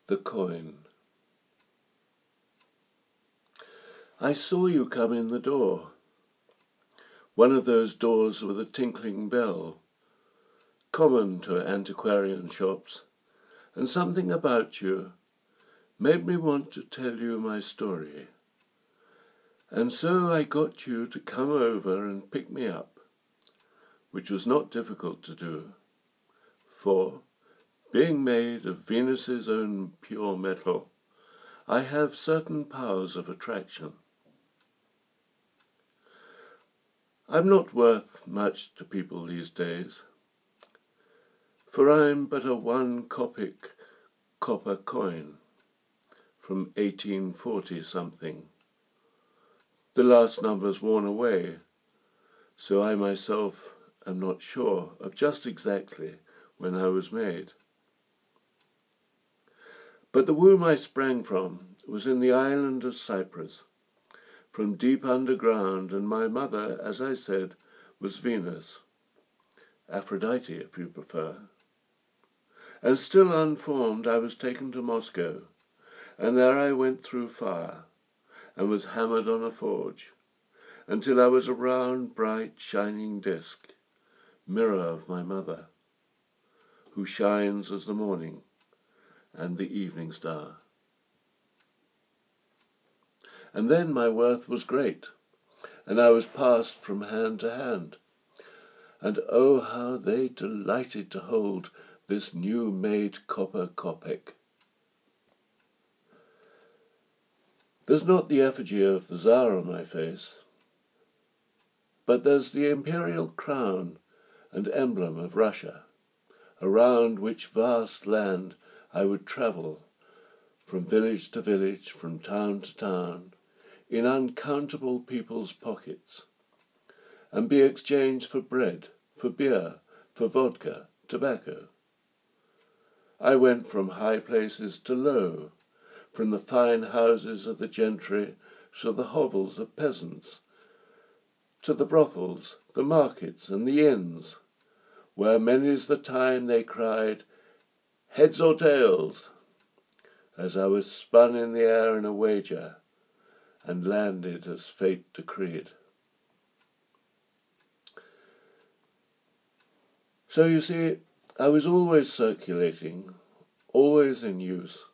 The Coin. I saw you come in the door, one of those doors with a tinkling bell, common to antiquarian shops, and something about you made me want to tell you my story. And so I got you to come over and pick me up, which was not difficult to do, for, being made of Venus's own pure metal, I have certain powers of attraction. I'm not worth much to people these days, for I'm but a 1-kopeck copper coin from 1840 something. The last number's worn away, so I myself am not sure of just exactly when I was made. But the womb I sprang from was in the island of Cyprus, from deep underground, and my mother, as I said, was Venus, Aphrodite if you prefer. And still unformed, I was taken to Moscow, and there I went through fire, and was hammered on a forge, until I was a round, bright, shining disk, mirror of my mother, who shines as the morning and the evening star. And then my worth was great, and I was passed from hand to hand. And oh, how they delighted to hold this new-made copper kopeck. There's not the effigy of the Tsar on my face, but there's the imperial crown and emblem of Russia, around which vast land I would travel, from village to village, from town to town, in uncountable people's pockets, and be exchanged for bread, for beer, for vodka, tobacco. I went from high places to low, from the fine houses of the gentry to the hovels of peasants, to the brothels, the markets, and the inns, where many's the time they cried, "Heads or tails?" as I was spun in the air in a wager, and landed as fate decreed. So you see, I was always circulating, always in use,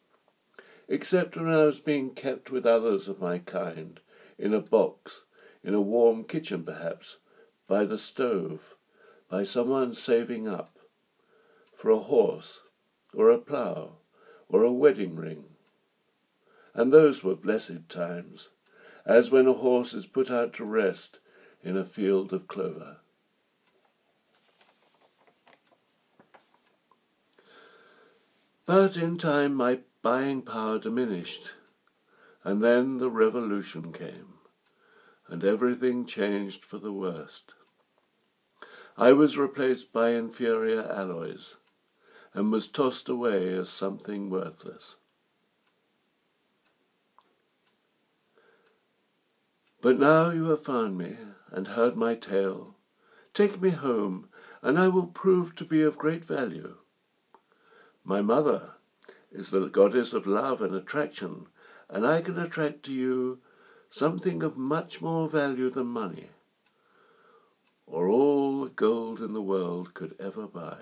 except when I was being kept with others of my kind, in a box, in a warm kitchen perhaps, by the stove, by someone saving up, for a horse, or a plough, or a wedding ring. And those were blessed times, as when a horse is put out to rest in a field of clover. But in time my buying power diminished, and then the revolution came, and everything changed for the worst. I was replaced by inferior alloys, and was tossed away as something worthless. But now you have found me, and heard my tale. Take me home, and I will prove to be of great value. My mother is the goddess of love and attraction, and I can attract to you something of much more value than money, or all the gold in the world could ever buy.